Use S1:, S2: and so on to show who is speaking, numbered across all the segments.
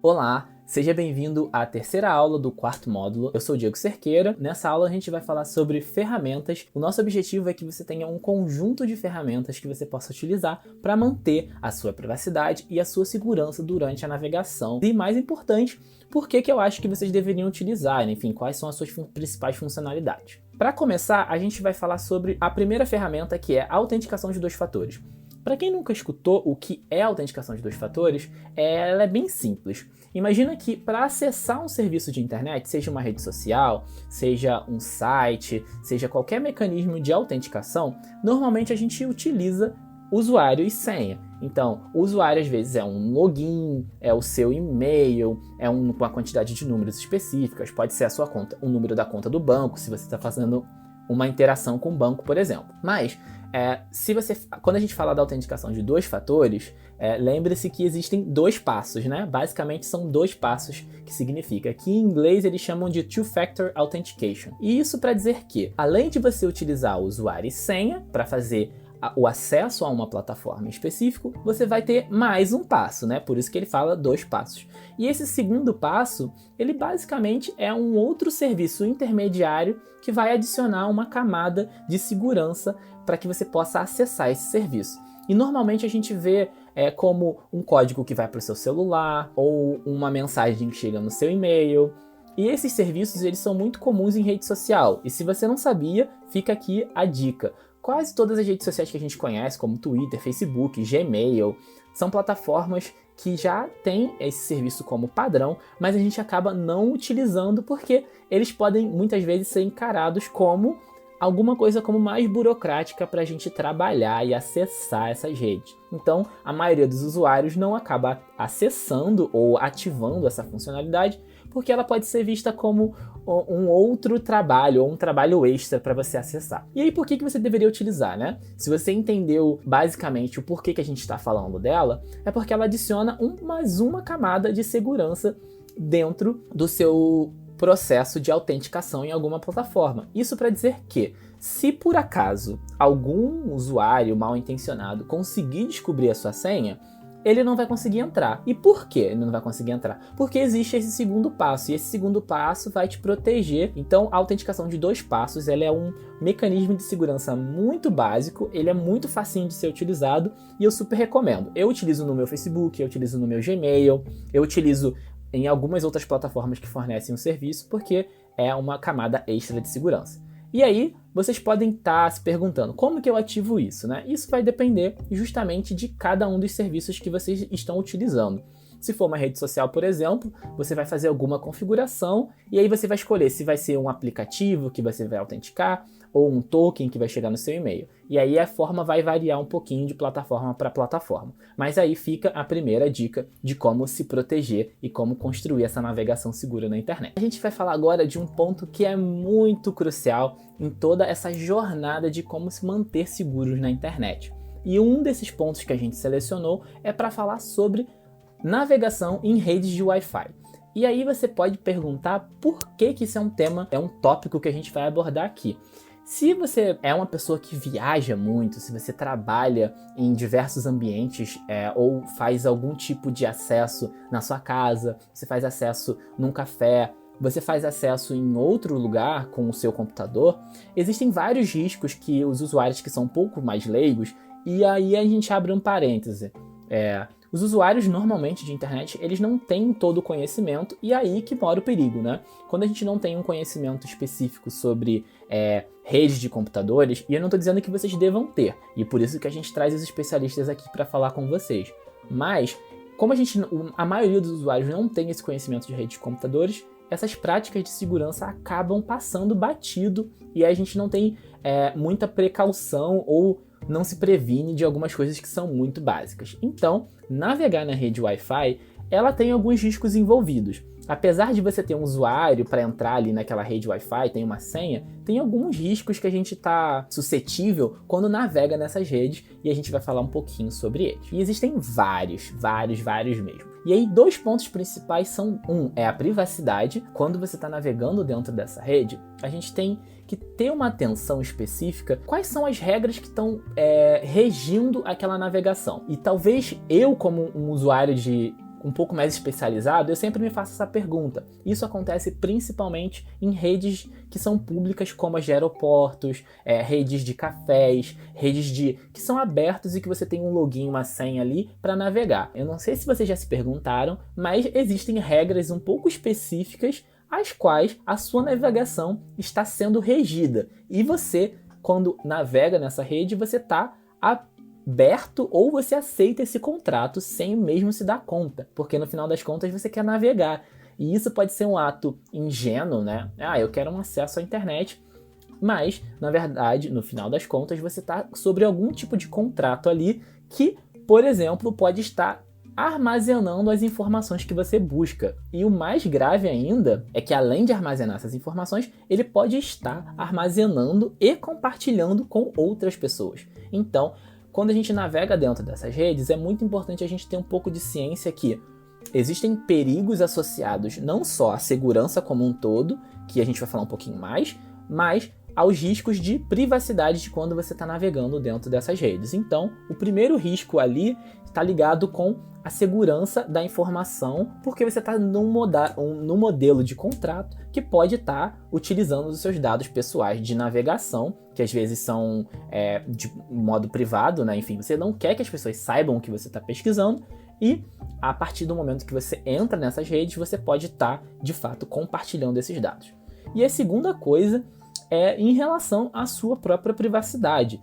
S1: Olá, seja bem-vindo à terceira aula do quarto módulo. Eu sou o Diego Cerqueira. Nessa aula a gente vai falar sobre ferramentas. O nosso objetivo é que você tenha um conjunto de ferramentas que você possa utilizar para manter a sua privacidade e a sua segurança durante a navegação. E mais importante, por que eu acho que vocês deveriam utilizar, enfim, quais são as suas principais funcionalidades. Para começar, a gente vai falar sobre a primeira ferramenta, que é a autenticação de dois fatores. Para quem nunca escutou o que é a autenticação de dois fatores, ela é bem simples. Imagina que para acessar um serviço de internet, seja uma rede social, seja um site, seja qualquer mecanismo de autenticação, normalmente a gente utiliza usuário e senha. Então, o usuário às vezes é um login, é o seu e-mail, é uma quantidade de números específicas, pode ser a sua conta, o número da conta do banco, se você está fazendo uma interação com o banco, por exemplo. Mas, quando a gente fala da autenticação de dois fatores, lembre-se que existem dois passos, né? Basicamente são dois passos, que significa que em inglês eles chamam de Two-Factor Authentication. E isso para dizer que, além de você utilizar o usuário e senha para fazer o acesso a uma plataforma específica, você vai ter mais um passo, né? Por isso que ele fala dois passos. E esse segundo passo, ele basicamente é um outro serviço intermediário que vai adicionar uma camada de segurança para que você possa acessar esse serviço. E normalmente a gente vê como um código que vai para o seu celular ou uma mensagem que chega no seu e-mail. E esses serviços, eles são muito comuns em rede social. E se você não sabia, fica aqui a dica. Quase todas as redes sociais que a gente conhece, como Twitter, Facebook, Gmail, são plataformas que já têm esse serviço como padrão, mas a gente acaba não utilizando porque eles podem muitas vezes ser encarados como alguma coisa como mais burocrática para a gente trabalhar e acessar essas redes. Então, a maioria dos usuários não acaba acessando ou ativando essa funcionalidade, porque ela pode ser vista como um outro trabalho, ou um trabalho extra para você acessar. E aí, por que você deveria utilizar, né? Se você entendeu basicamente o porquê que a gente está falando dela, é porque ela adiciona mais uma camada de segurança dentro do seu processo de autenticação em alguma plataforma. Isso para dizer que, se por acaso algum usuário mal intencionado conseguir descobrir a sua senha, ele não vai conseguir entrar. E por que ele não vai conseguir entrar? Porque existe esse segundo passo, e esse segundo passo vai te proteger. Então, a autenticação de dois passos, ela é um mecanismo de segurança muito básico, ele é muito facinho de ser utilizado, e eu super recomendo. Eu utilizo no meu Facebook, eu utilizo no meu Gmail, eu utilizo em algumas outras plataformas que fornecem o serviço, porque é uma camada extra de segurança. E aí, vocês podem estar se perguntando, como que eu ativo isso, né? Isso vai depender justamente de cada um dos serviços que vocês estão utilizando. Se for uma rede social, por exemplo, você vai fazer alguma configuração e aí você vai escolher se vai ser um aplicativo que você vai autenticar ou um token que vai chegar no seu e-mail. E aí a forma vai variar um pouquinho de plataforma para plataforma. Mas aí fica a primeira dica de como se proteger e como construir essa navegação segura na internet. A gente vai falar agora de um ponto que é muito crucial em toda essa jornada de como se manter seguros na internet. E um desses pontos que a gente selecionou é para falar sobre navegação em redes de Wi-Fi. E aí você pode perguntar por que isso é um tópico que a gente vai abordar aqui. Se você é uma pessoa que viaja muito, se você trabalha em diversos ambientes ou faz algum tipo de acesso na sua casa, você faz acesso num café, você faz acesso em outro lugar com o seu computador, existem vários riscos que os usuários que são um pouco mais leigos, e aí a gente abre um parêntese. Os usuários normalmente de internet, eles não têm todo o conhecimento, e aí que mora o perigo, né? Quando a gente não tem um conhecimento específico sobre redes de computadores, e eu não estou dizendo que vocês devam ter, e por isso que a gente traz os especialistas aqui para falar com vocês. Mas, como a maioria dos usuários não tem esse conhecimento de redes de computadores, essas práticas de segurança acabam passando batido, e a gente não tem muita precaução ou não se previne de algumas coisas que são muito básicas. Então, navegar na rede Wi-Fi, ela tem alguns riscos envolvidos. Apesar de você ter um usuário para entrar ali naquela rede Wi-Fi, tem uma senha, tem alguns riscos que a gente está suscetível quando navega nessas redes, e a gente vai falar um pouquinho sobre eles. E existem vários mesmo. E aí, dois pontos principais são, é a privacidade. Quando você está navegando dentro dessa rede, a gente tem que ter uma atenção específica. Quais são as regras que estão regindo aquela navegação? E talvez eu, como um usuário um pouco mais especializado, eu sempre me faço essa pergunta. Isso acontece principalmente em redes que são públicas, como as de aeroportos, redes de cafés, que são abertos e que você tem um login, uma senha ali para navegar. Eu não sei se vocês já se perguntaram, mas existem regras um pouco específicas às quais a sua navegação está sendo regida. E você, quando navega nessa rede, você está aberto ou você aceita esse contrato sem mesmo se dar conta, porque no final das contas você quer navegar. E isso pode ser um ato ingênuo, né? Eu quero um acesso à internet, mas, na verdade, no final das contas, você está sobre algum tipo de contrato ali que, por exemplo, pode estar armazenando as informações que você busca. E o mais grave ainda é que, além de armazenar essas informações, ele pode estar armazenando e compartilhando com outras pessoas. Então, quando a gente navega dentro dessas redes, é muito importante a gente ter um pouco de ciência que existem perigos associados não só à segurança como um todo, que a gente vai falar um pouquinho mais, mas aos riscos de privacidade de quando você está navegando dentro dessas redes. Então, o primeiro risco ali está ligado com a segurança da informação, porque você está num modelo de contrato que pode estar utilizando os seus dados pessoais de navegação, que às vezes são de modo privado, né? Enfim, você não quer que as pessoas saibam o que você está pesquisando, e a partir do momento que você entra nessas redes, você pode estar, de fato, compartilhando esses dados. E a segunda coisa é em relação à sua própria privacidade.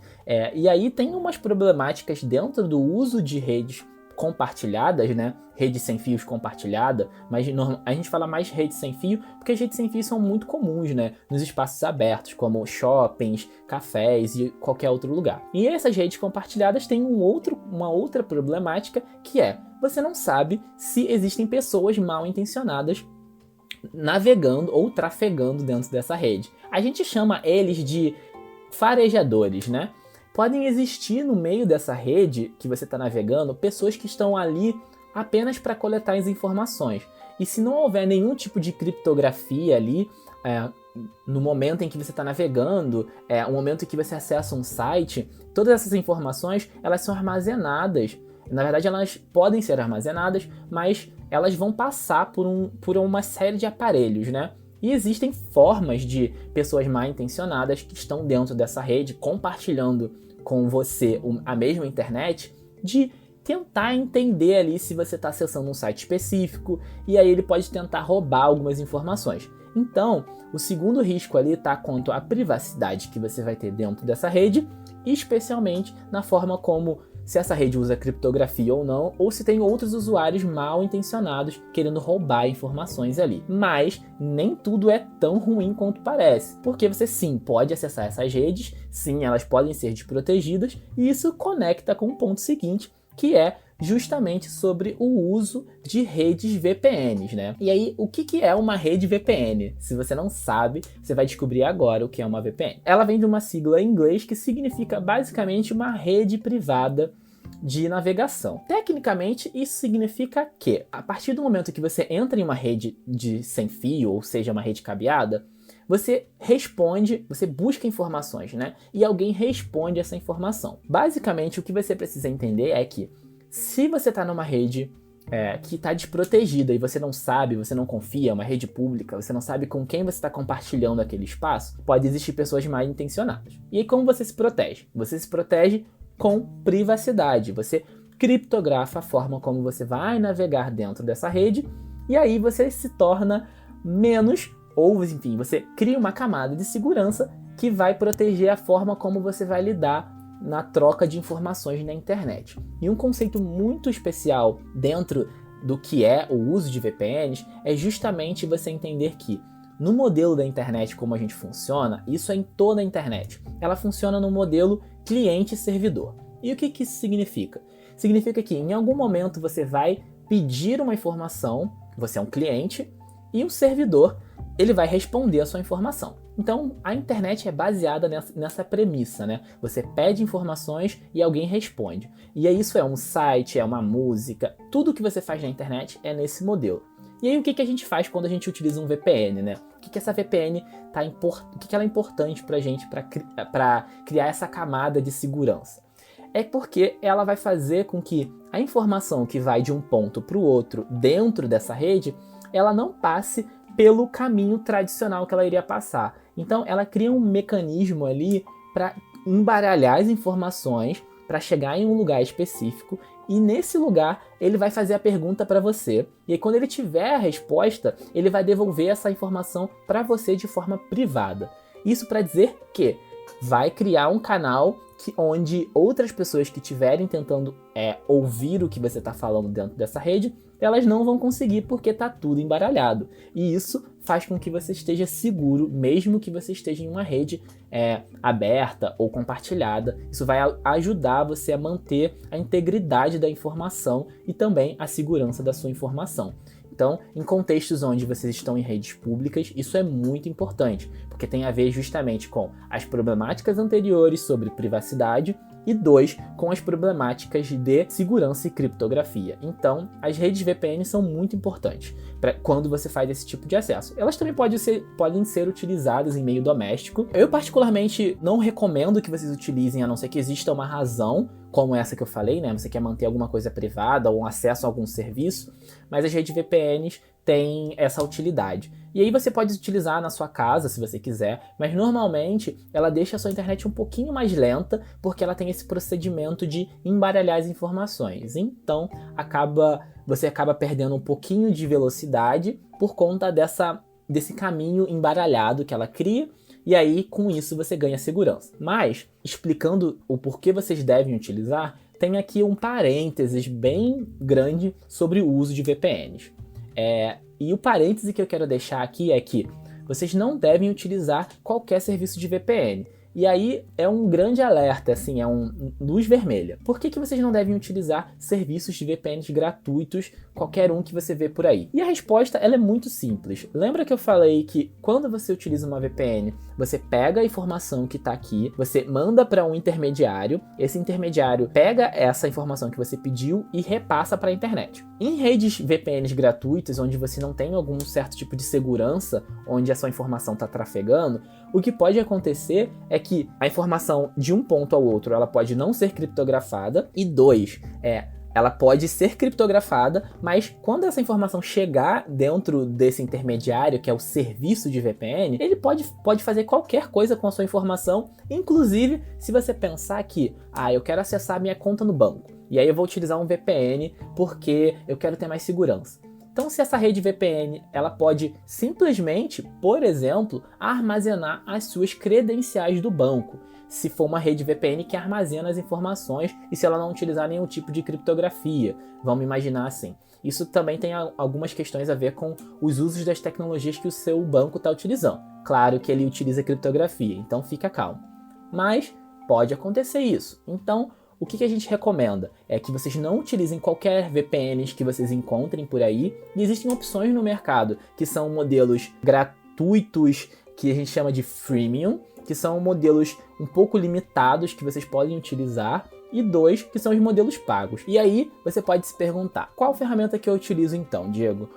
S1: E aí tem umas problemáticas dentro do uso de redes compartilhadas, né? Redes sem fios compartilhada, mas a gente fala mais redes sem fio, porque as redes sem fio são muito comuns, né? Nos espaços abertos, como shoppings, cafés e qualquer outro lugar. E essas redes compartilhadas têm uma outra problemática, que você não sabe se existem pessoas mal intencionadas navegando ou trafegando dentro dessa rede. A gente chama eles de farejadores, né? Podem existir no meio dessa rede que você está navegando pessoas que estão ali apenas para coletar as informações. E se não houver nenhum tipo de criptografia ali, no momento em que você está navegando, o momento em que você acessa um site, todas essas informações elas são armazenadas. Na verdade, elas podem ser armazenadas, mas elas vão passar por uma série de aparelhos, né? E existem formas de pessoas mal intencionadas que estão dentro dessa rede, compartilhando com você a mesma internet, de tentar entender ali se você está acessando um site específico, e aí ele pode tentar roubar algumas informações. Então, o segundo risco ali está quanto à privacidade que você vai ter dentro dessa rede, especialmente na forma como se essa rede usa criptografia ou não, ou se tem outros usuários mal intencionados querendo roubar informações ali. Mas nem tudo é tão ruim quanto parece, porque você sim pode acessar essas redes, sim, elas podem ser desprotegidas, e isso conecta com o ponto seguinte, que é justamente sobre o uso de redes VPNs, né? E aí, o que é uma rede VPN? Se você não sabe, você vai descobrir agora o que é uma VPN. Ela vem de uma sigla em inglês que significa basicamente uma rede privada de navegação. Tecnicamente, isso significa que, a partir do momento que você entra em uma rede sem fio, ou seja, uma rede cabeada, você busca informações, né? E alguém responde essa informação. Basicamente, o que você precisa entender é que, se você está numa rede que está desprotegida e você não sabe, você não confia, é uma rede pública, você não sabe com quem você está compartilhando aquele espaço, pode existir pessoas mal intencionadas. E aí, como você se protege? Você se protege com privacidade. Você criptografa a forma como você vai navegar dentro dessa rede, e aí você se torna menos, ou enfim, você cria uma camada de segurança que vai proteger a forma como você vai lidar na troca de informações na internet. E um conceito muito especial dentro do que é o uso de VPNs é justamente você entender que, no modelo da internet como a gente funciona, isso é em toda a internet, ela funciona no modelo cliente-servidor. E o que isso significa? Significa que em algum momento você vai pedir uma informação, você é um cliente, e o servidor ele vai responder a sua informação. Então, a internet é baseada nessa premissa, né? Você pede informações e alguém responde. E isso é um site, é uma música, tudo que você faz na internet é nesse modelo. E aí, o que a gente faz quando a gente utiliza um VPN, né? O que essa VPN o que ela é importante pra gente para criar essa camada de segurança? é porque ela vai fazer com que a informação que vai de um ponto para o outro dentro dessa rede, ela não passe pelo caminho tradicional que ela iria passar. Então ela cria um mecanismo ali para embaralhar as informações, para chegar em um lugar específico, e nesse lugar ele vai fazer a pergunta para você, e aí quando ele tiver a resposta, ele vai devolver essa informação para você de forma privada. Isso para dizer que vai criar um canal onde outras pessoas que estiverem tentando ouvir o que você está falando dentro dessa rede, elas não vão conseguir porque está tudo embaralhado. E isso faz com que você esteja seguro, mesmo que você esteja em uma rede aberta ou compartilhada. Isso vai ajudar você a manter a integridade da informação e também a segurança da sua informação. Então, em contextos onde vocês estão em redes públicas, isso é muito importante, porque tem a ver justamente com as problemáticas anteriores sobre privacidade e 2, com as problemáticas de segurança e criptografia. Então, as redes VPN são muito importantes quando você faz esse tipo de acesso. Elas também podem ser utilizadas em meio doméstico. Eu particularmente não recomendo que vocês utilizem, a não ser que exista uma razão, como essa que eu falei, né? Você quer manter alguma coisa privada ou um acesso a algum serviço, mas as redes VPNs têm essa utilidade. E aí você pode utilizar na sua casa, se você quiser, mas normalmente ela deixa a sua internet um pouquinho mais lenta, porque ela tem esse procedimento de embaralhar as informações. Então, você acaba perdendo um pouquinho de velocidade por conta desse caminho embaralhado que ela cria, e aí com isso você ganha segurança. Mas, explicando o porquê vocês devem utilizar, tem aqui um parênteses bem grande sobre o uso de VPNs. E o parêntese que eu quero deixar aqui é que vocês não devem utilizar qualquer serviço de VPN. E aí é um grande alerta, assim, é uma luz vermelha. Por que vocês não devem utilizar serviços de VPNs gratuitos, qualquer um que você vê por aí? E a resposta ela é muito simples. Lembra que eu falei que quando você utiliza uma VPN, você pega a informação que está aqui, você manda para um intermediário, esse intermediário pega essa informação que você pediu e repassa para a internet. Em redes VPNs gratuitas, onde você não tem algum certo tipo de segurança, onde a sua informação está trafegando, o que pode acontecer é que a informação de um ponto ao outro, ela pode não ser criptografada, e 2, ela pode ser criptografada, mas quando essa informação chegar dentro desse intermediário, que é o serviço de VPN, ele pode fazer qualquer coisa com a sua informação, inclusive se você pensar que, eu quero acessar minha conta no banco, e aí eu vou utilizar um VPN porque eu quero ter mais segurança. Então, se essa rede VPN, ela pode simplesmente, por exemplo, armazenar as suas credenciais do banco, se for uma rede VPN que armazena as informações e se ela não utilizar nenhum tipo de criptografia, vamos imaginar assim. Isso também tem algumas questões a ver com os usos das tecnologias que o seu banco está utilizando. Claro que ele utiliza criptografia, então fica calmo. Mas pode acontecer isso. Então, o que a gente recomenda é que vocês não utilizem qualquer VPNs que vocês encontrem por aí, e existem opções no mercado que são modelos gratuitos, que a gente chama de freemium, que são modelos um pouco limitados que vocês podem utilizar, e 2, que são os modelos pagos. E aí você pode se perguntar, qual ferramenta que eu utilizo então, Diego?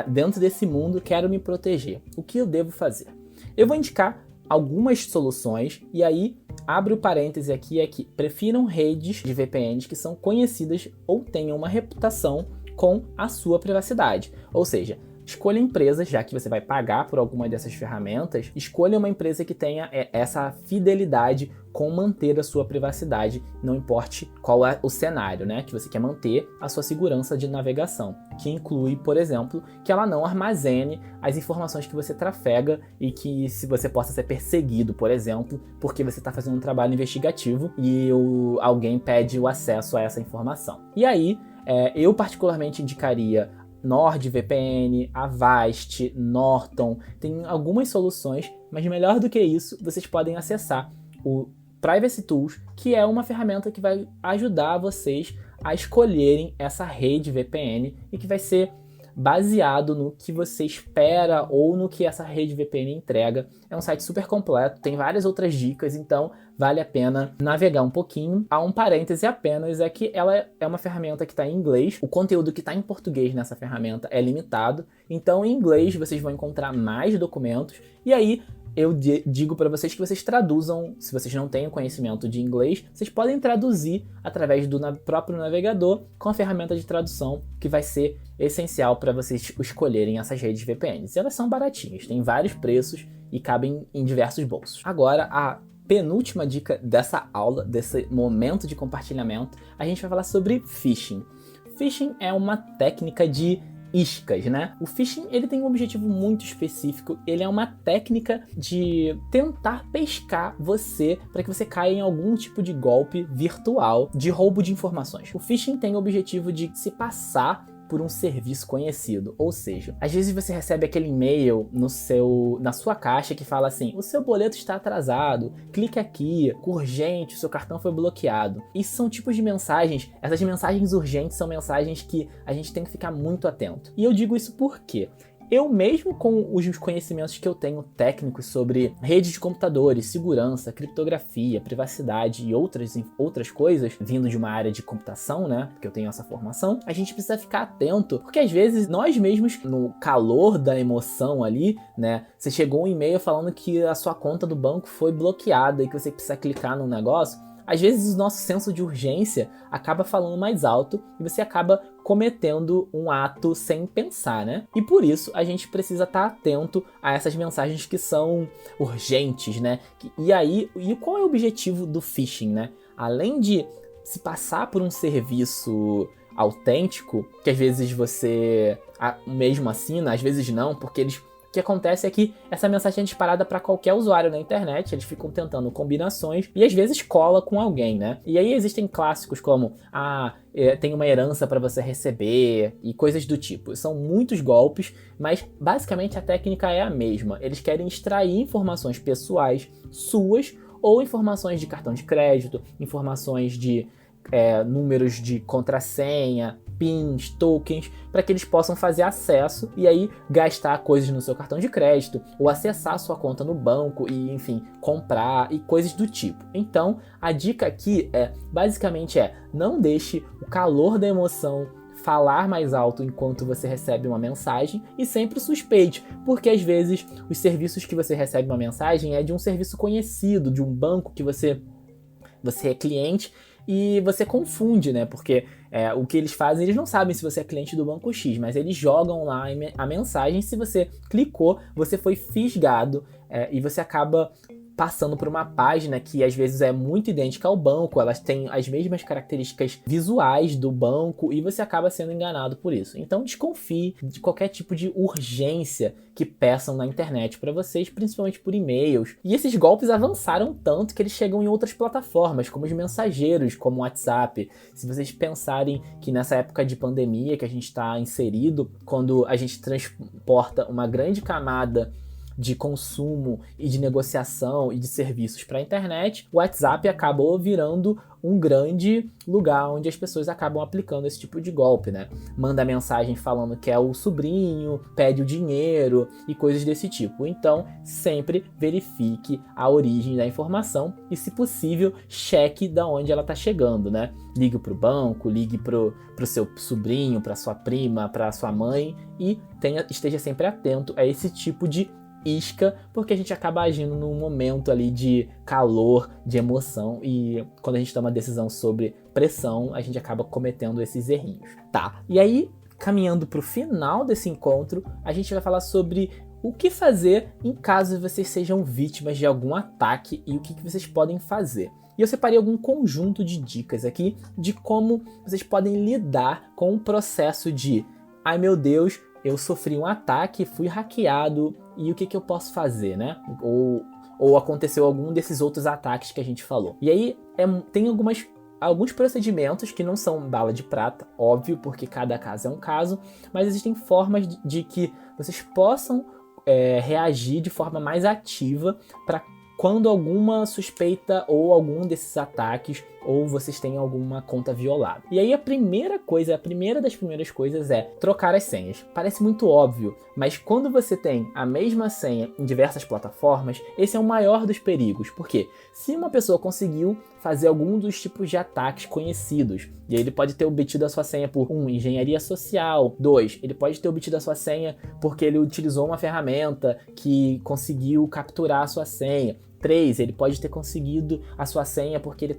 S1: Dentro desse mundo, quero me proteger. O que eu devo fazer? Eu vou indicar algumas soluções, e aí abre o parêntese aqui, é que prefiram redes de VPNs que são conhecidas ou tenham uma reputação com a sua privacidade. Ou seja, escolha empresas, já que você vai pagar por alguma dessas ferramentas, escolha uma empresa que tenha essa fidelidade com manter a sua privacidade, não importe qual é o cenário, né? Que você quer manter a sua segurança de navegação, que inclui, por exemplo, que ela não armazene as informações que você trafega e que se você possa ser perseguido, por exemplo, porque você está fazendo um trabalho investigativo e alguém pede o acesso a essa informação. E aí, eu particularmente indicaria NordVPN, Avast, Norton, tem algumas soluções, mas melhor do que isso, vocês podem acessar o Privacy Tools, que é uma ferramenta que vai ajudar vocês a escolherem essa rede VPN e que vai ser baseado no que você espera ou no que essa rede VPN entrega. É um site super completo, tem várias outras dicas, então vale a pena navegar um pouquinho. Há um parêntese apenas, é que ela é uma ferramenta que está em inglês, o conteúdo que está em português nessa ferramenta é limitado, então em inglês vocês vão encontrar mais documentos, e aí eu digo para vocês que vocês traduzam, se vocês não têm o conhecimento de inglês, vocês podem traduzir através do próprio navegador com a ferramenta de tradução, que vai ser essencial para vocês escolherem essas redes VPNs. Elas são baratinhas, têm vários preços e cabem em diversos bolsos. Agora, a penúltima dica dessa aula, desse momento de compartilhamento, a gente vai falar sobre phishing. Phishing é uma técnica de iscas, né? O phishing, ele tem um objetivo muito específico, ele é uma técnica de tentar pescar você para que você caia em algum tipo de golpe virtual de roubo de informações. O phishing tem o objetivo de se passar por um serviço conhecido, ou seja, às vezes você recebe aquele e-mail na sua caixa que fala assim: o seu boleto está atrasado, clique aqui, urgente, o seu cartão foi bloqueado. Isso são tipos de mensagens, essas mensagens urgentes são mensagens que a gente tem que ficar muito atento. E eu digo isso porque eu mesmo, com os conhecimentos que eu tenho técnicos sobre redes de computadores, segurança, criptografia, privacidade e outras coisas, vindo de uma área de computação, né, porque eu tenho essa formação, a gente precisa ficar atento, porque às vezes nós mesmos, no calor da emoção ali, né, você chegou um e-mail falando que a sua conta do banco foi bloqueada e que você precisa clicar num negócio. Às vezes o nosso senso de urgência acaba falando mais alto e você acaba cometendo um ato sem pensar, né? E por isso a gente precisa estar atento a essas mensagens que são urgentes, né? E qual é o objetivo do phishing, né? Além de se passar por um serviço autêntico, que às vezes você mesmo assina, às vezes não, porque o que acontece é que essa mensagem é disparada para qualquer usuário na internet, eles ficam tentando combinações e às vezes cola com alguém, né? E aí existem clássicos como, tem uma herança para você receber e coisas do tipo. São muitos golpes, mas basicamente a técnica é a mesma. Eles querem extrair informações pessoais suas ou informações de cartão de crédito, informações de números de contrassenha, pins, tokens, para que eles possam fazer acesso e aí gastar coisas no seu cartão de crédito ou acessar a sua conta no banco e, enfim, comprar e coisas do tipo. Então, a dica aqui basicamente não deixe o calor da emoção falar mais alto enquanto você recebe uma mensagem e sempre suspeite, porque às vezes os serviços que você recebe uma mensagem é de um serviço conhecido, de um banco que você é cliente, e você confunde, né? Porque o que eles fazem, eles não sabem se você é cliente do banco X, mas eles jogam lá a mensagem. Se você clicou, você foi fisgado e você acaba passando por uma página que às vezes é muito idêntica ao banco, elas têm as mesmas características visuais do banco e você acaba sendo enganado por isso. Então desconfie de qualquer tipo de urgência que peçam na internet para vocês, principalmente por e-mails. E esses golpes avançaram tanto que eles chegam em outras plataformas, como os mensageiros, como o WhatsApp. Se vocês pensarem que nessa época de pandemia que a gente está inserido, quando a gente transporta uma grande camada de consumo e de negociação e de serviços para a internet, o WhatsApp acabou virando um grande lugar onde as pessoas acabam aplicando esse tipo de golpe, né? Manda mensagem falando que é o sobrinho, pede o dinheiro e coisas desse tipo. Então, sempre verifique a origem da informação e, se possível, cheque de onde ela está chegando, né? Ligue para o banco, ligue para o seu sobrinho, para sua prima, para sua mãe e esteja sempre atento a esse tipo de isca, porque a gente acaba agindo num momento ali de calor, de emoção, e quando a gente toma decisão sobre pressão, a gente acaba cometendo esses errinhos, tá? E aí, caminhando pro final desse encontro, a gente vai falar sobre o que fazer em caso vocês sejam vítimas de algum ataque e o que vocês podem fazer. E eu separei algum conjunto de dicas aqui de como vocês podem lidar com o processo de ai meu Deus, eu sofri um ataque, fui hackeado, e o que eu posso fazer, né? Ou aconteceu algum desses outros ataques que a gente falou. E aí tem alguns procedimentos que não são bala de prata, óbvio, porque cada caso é um caso, mas existem formas de que vocês possam reagir de forma mais ativa para quando alguma suspeita ou algum desses ataques ou vocês têm alguma conta violada. E aí a primeira das primeiras coisas é trocar as senhas. Parece muito óbvio, mas quando você tem a mesma senha em diversas plataformas, esse é o maior dos perigos, porque se uma pessoa conseguiu fazer algum dos tipos de ataques conhecidos, e aí ele pode ter obtido a sua senha por engenharia social, 2, ele pode ter obtido a sua senha porque ele utilizou uma ferramenta que conseguiu capturar a sua senha, 3, ele pode ter conseguido a sua senha porque ele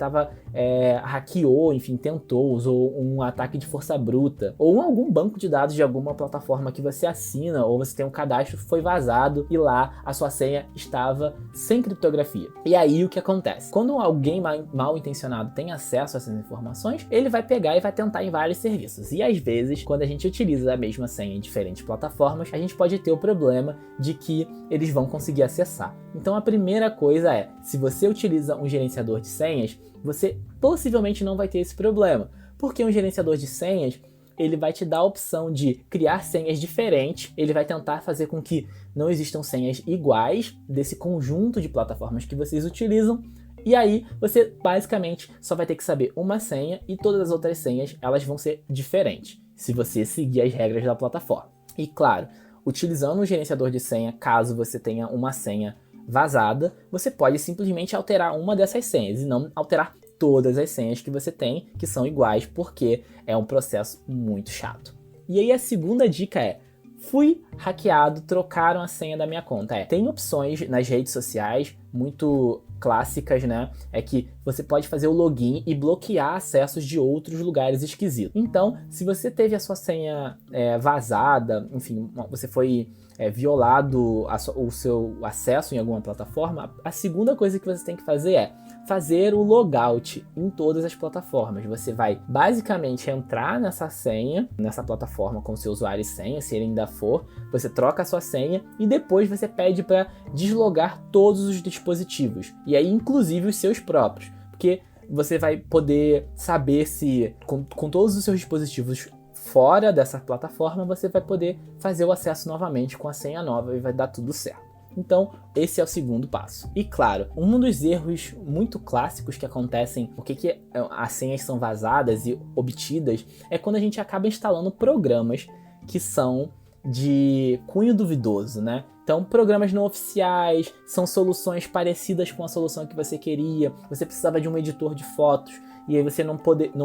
S1: hackeou, enfim, tentou, usou um ataque de força bruta, ou algum banco de dados de alguma plataforma que você assina, ou você tem um cadastro, foi vazado e lá a sua senha estava sem criptografia. E aí o que acontece? Quando alguém mal intencionado tem acesso a essas informações, ele vai pegar e vai tentar em vários serviços. E às vezes, quando a gente utiliza a mesma senha em diferentes plataformas, a gente pode ter o problema de que eles vão conseguir acessar. Então a primeira coisa é, se você utiliza um gerenciador de senhas, você possivelmente não vai ter esse problema, porque um gerenciador de senhas, ele vai te dar a opção de criar senhas diferentes, ele vai tentar fazer com que não existam senhas iguais desse conjunto de plataformas que vocês utilizam, e aí você basicamente só vai ter que saber uma senha e todas as outras senhas elas vão ser diferentes, se você seguir as regras da plataforma. E claro, utilizando um gerenciador de senha, caso você tenha uma senha vazada, você pode simplesmente alterar uma dessas senhas e não alterar todas as senhas que você tem, que são iguais, porque é um processo muito chato. E aí a segunda dica é, fui hackeado, trocaram a senha da minha conta. Tem opções nas redes sociais muito clássicas, né? É que você pode fazer o login e bloquear acessos de outros lugares esquisitos. Então, se você teve a sua senha vazada, enfim, você foi violado o seu acesso em alguma plataforma, a segunda coisa que você tem que fazer é fazer o logout em todas as plataformas. Você vai basicamente entrar nessa senha, nessa plataforma com seu usuário e senha, se ele ainda for, você troca a sua senha e depois você pede para deslogar todos os dispositivos, e aí inclusive os seus próprios, porque você vai poder saber se com todos os seus dispositivos fora dessa plataforma, você vai poder fazer o acesso novamente com a senha nova e vai dar tudo certo. Então, esse é o segundo passo. E claro, um dos erros muito clássicos que acontecem, porque as senhas são vazadas e obtidas, é quando a gente acaba instalando programas que são de cunho duvidoso, né? Então, programas não oficiais, são soluções parecidas com a solução que você queria, você precisava de um editor de fotos, e aí você não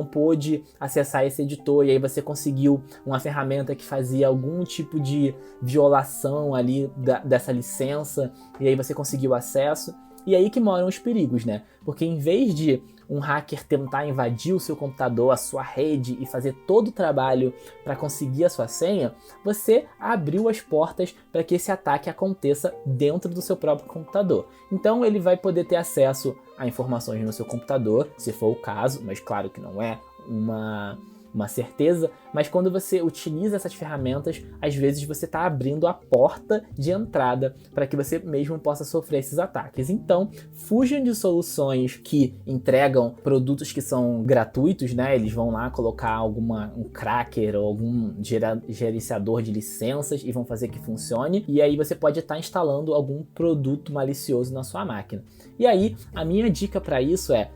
S1: pôde acessar esse editor, e aí você conseguiu uma ferramenta que fazia algum tipo de violação ali dessa licença, e aí você conseguiu acesso. E aí que moram os perigos, né? Porque em vez de um hacker tentar invadir o seu computador, a sua rede e fazer todo o trabalho para conseguir a sua senha, você abriu as portas para que esse ataque aconteça dentro do seu próprio computador. Então ele vai poder ter acesso a informações no seu computador, se for o caso, mas claro que não é uma certeza, mas quando você utiliza essas ferramentas, às vezes você está abrindo a porta de entrada para que você mesmo possa sofrer esses ataques. Então, fujam de soluções que entregam produtos que são gratuitos, né? Eles vão lá colocar um cracker ou algum gerenciador de licenças e vão fazer que funcione, e aí você pode estar instalando algum produto malicioso na sua máquina. E aí, a minha dica para isso é,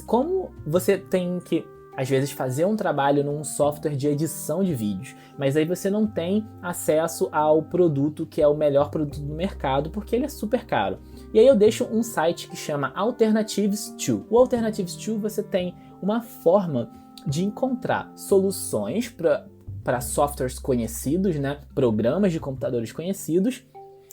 S1: como você tem que às vezes fazer um trabalho num software de edição de vídeos, mas aí você não tem acesso ao produto que é o melhor produto do mercado, porque ele é super caro. E aí eu deixo um site que chama Alternatives 2. O Alternatives 2 você tem uma forma de encontrar soluções para softwares conhecidos, né? Programas de computadores conhecidos,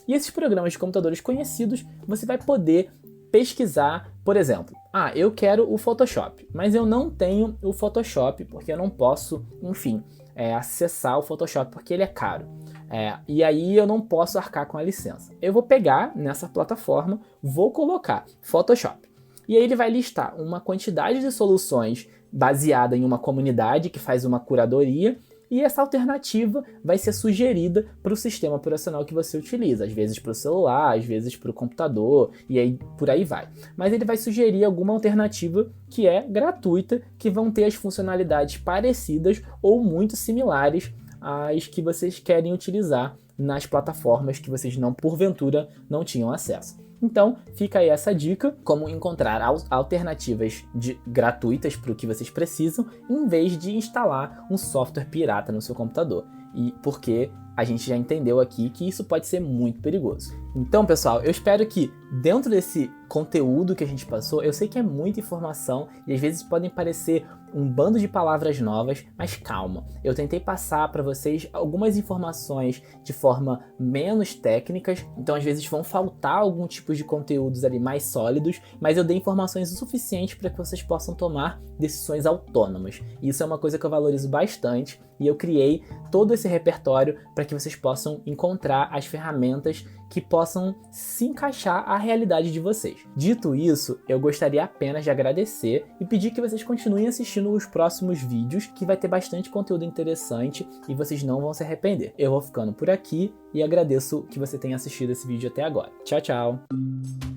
S1: e esses programas de computadores conhecidos você vai poder pesquisar, por exemplo, eu quero o Photoshop, mas eu não tenho o Photoshop porque eu não posso, enfim, acessar o Photoshop porque ele é caro. E aí eu não posso arcar com a licença. Eu vou pegar nessa plataforma, vou colocar Photoshop. E aí ele vai listar uma quantidade de soluções baseada em uma comunidade que faz uma curadoria, e essa alternativa vai ser sugerida para o sistema operacional que você utiliza, às vezes para o celular, às vezes para o computador, e aí por aí vai. Mas ele vai sugerir alguma alternativa que é gratuita, que vão ter as funcionalidades parecidas ou muito similares às que vocês querem utilizar nas plataformas que vocês porventura não tinham acesso. Então, fica aí essa dica, como encontrar alternativas gratuitas para o que vocês precisam, em vez de instalar um software pirata no seu computador. E porque a gente já entendeu aqui que isso pode ser muito perigoso. Então, pessoal, eu espero que dentro desse conteúdo que a gente passou, eu sei que é muita informação e às vezes podem parecer um bando de palavras novas, mas calma. Eu tentei passar para vocês algumas informações de forma menos técnicas, então às vezes vão faltar algum tipo de conteúdos ali mais sólidos, mas eu dei informações o suficiente para que vocês possam tomar decisões autônomas. Isso é uma coisa que eu valorizo bastante e eu criei todo esse repertório para que vocês possam encontrar as ferramentas que possam se encaixar à realidade de vocês. Dito isso, eu gostaria apenas de agradecer e pedir que vocês continuem assistindo os próximos vídeos, que vai ter bastante conteúdo interessante e vocês não vão se arrepender. Eu vou ficando por aqui e agradeço que você tenha assistido esse vídeo até agora. Tchau, tchau!